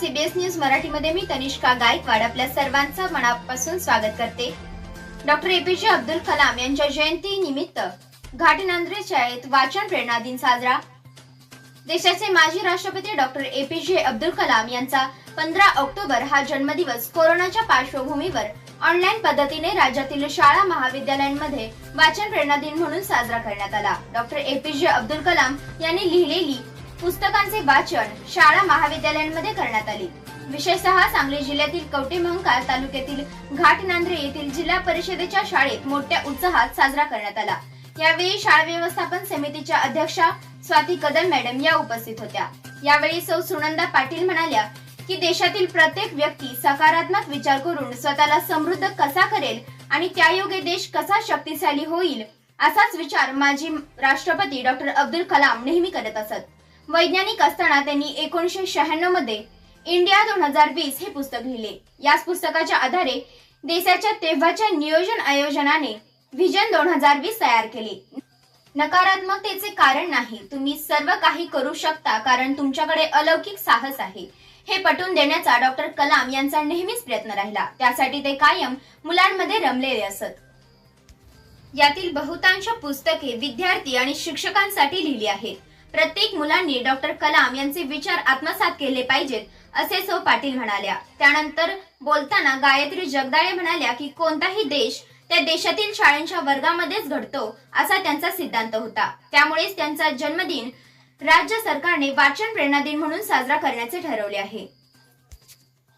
CBS news मराठीमध्ये मी तनिष्का गायकवाड आपल्या सर्वांचं मनापासून स्वागत करते। डॉक्टर एपीजे अब्दुल कलाम यांच्या जयंती निमित्त घाटनांद्रे शाळेत वाचन प्रेरणा दिन साजरा। देशाचे माजी राष्ट्रपती डॉक्टर एपीजे अब्दुल कलाम यांचा 15 ऑक्टोबर हा जन्मदिवस कोरोनाच्या पार्श्वभूमीवर ऑनलाईन पद्धतीने राज्यातील शाळा महाविद्यालयांमध्ये वाचन प्रेरणा दिन म्हणून साजरा करण्यात आला। डॉक्टर एपीजे अब्दुल कलाम यांनी लिहिलेली पुस्तकांचे वाचन शाळा महाविद्यालयांमध्ये करण्यात आले। विशेषतः सांगली जिल्ह्यातील कवठेमहांकाळ तालुक्यातील घाटनांद्रे येथील जिल्हा परिषदेच्या शाळेत मोठ्या उत्साहात साजरा करण्यात आला। यावेळी शाळा व्यवस्थापन समितीच्या अध्यक्षा स्वाती कदम मॅडम या उपस्थित होत्या। यावेळी सौ सुनंदा पाटील म्हणाल्या की देशातील प्रत्येक व्यक्ती सकारात्मक विचार करून स्वतःला समृद्ध कसा करेल आणि त्यायोगे देश कसा शक्तिशाली होईल असाच विचार माजी राष्ट्रपती डॉक्टर अब्दुल कलाम नेहमी करत असत। वैज्ञानिक असताना त्यांनी 1996 मध्ये इंडिया 2020 हे पुस्तक लिहिले। याच पुस्तकाच्या आधारे देशाच्या तेव्हाच्या नियोजन आयोजनाने व्हिजन 2020 तयार केले। नकारात्मकतेचे कारण नाही, तुम्ही सर्व काही करू शकता कारण तुमच्याकडे अलौकिक साहस आहे हे पटवून देण्याचा डॉक्टर कलाम यांचा नेहमीच प्रयत्न राहिला। त्यासाठी ते कायम मुलांमध्ये रमलेले असत। यातील बहुतांश पुस्तके विद्यार्थी आणि शिक्षकांसाठी लिहिली आहेत। प्रत्येक मुलांनी डॉक्टर कलाम यांचे विचार आत्मसात केले पाहिजेत असे सौ पाटील म्हणाल्या। त्यानंतर बोलताना गायत्री जगदाळे म्हणाल्या की कोणताही देश त्या देशातील शाळांच्या वर्गामध्येच घडतो असा त्यांचा सिद्धांत होता। त्यामुळेच त्यांचा जन्मदिन राज्य सरकारने वाचन प्रेरणा दिन म्हणून साजरा करण्याचे ठरवले आहे।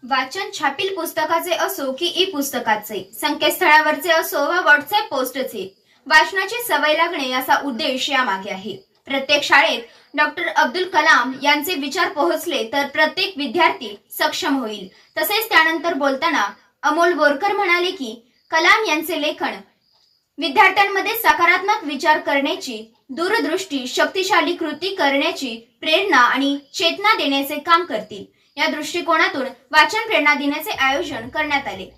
वाचन छापील पुस्तकाचे असो की ई पुस्तकाचे, संकेतस्थळावरचे असो वा व्हॉट्सअप पोस्टचे, वाचनाची सवय लागणे असा उद्देश यामागे आहे। प्रत्येक शाळेत डॉक्टर अब्दुल कलाम यांचे विचार पोहोचले तर प्रत्येक विद्यार्थी सक्षम होईल। तसेच त्यानंतर बोलताना अमोल बोरकर म्हणाले की कलाम यांचे लेखन विद्यार्थ्यांमध्ये सकारात्मक विचार करण्याची, दूरदृष्टी, शक्तिशाली कृती करण्याची प्रेरणा आणि चेतना देण्याचे काम करतील। या दृष्टिकोनातून वाचन प्रेरणा दिनाचे आयोजन करण्यात आले।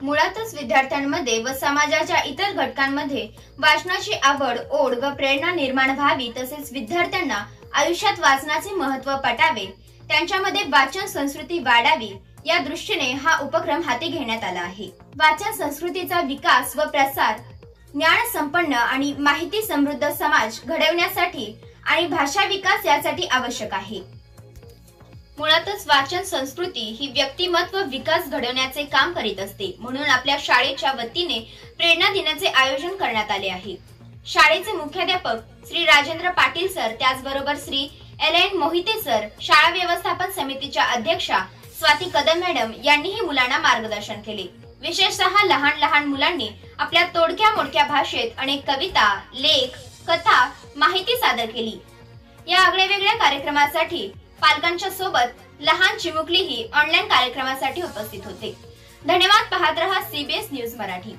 मुळातच विद्यार्थ्यांमध्ये व समाजाच्या इतर घटकांमध्ये वाचनाची आवड, ओढ व प्रेरणा निर्माण व्हावी, तसेच विद्यार्थ्यांना आयुष्यात वाचनाचे महत्त्व पटावे, त्यांच्यामध्ये वाचन संस्कृती वाढावी या दृष्टीने हा उपक्रम हाती घेण्यात आला आहे। वाचन संस्कृतीचा विकास व प्रसार ज्ञान संपन्न आणि माहिती समृद्ध समाज घडवण्यासाठी आणि भाषा विकास यासाठी आवश्यक आहे। मुळातच वाचन संस्कृती ही व्यक्तिमत्व विकास घडवण्याचे काम करीत असते। म्हणून आपल्या शाळेच्या वतीने प्रेरणा दिनाचे आयोजन करण्यात आले आहे। शाळेचे मुख्याध्यापक श्री राजेंद्र पाटील सर, त्याचबरोबर श्री LN मोहिते सर, शाळा व्यवस्थापन समितीच्या अध्यक्षा स्वाती कदम मॅडम यांनीही मुलांना मार्गदर्शन केले। विशेषतः लहान लहान मुलांनी आपल्या तोडक्या मोडक्या भाषेत अनेक कविता, लेख, कथा, माहिती सादर केली। या आगळ्यावेगळ्या कार्यक्रमासाठी पालकांच्या सोबत लहान चिमुकलीही ऑनलाईन कार्यक्रमासाठी उपस्थित होते। धन्यवाद। पाहत रहा सीबीएस न्यूज मराठी।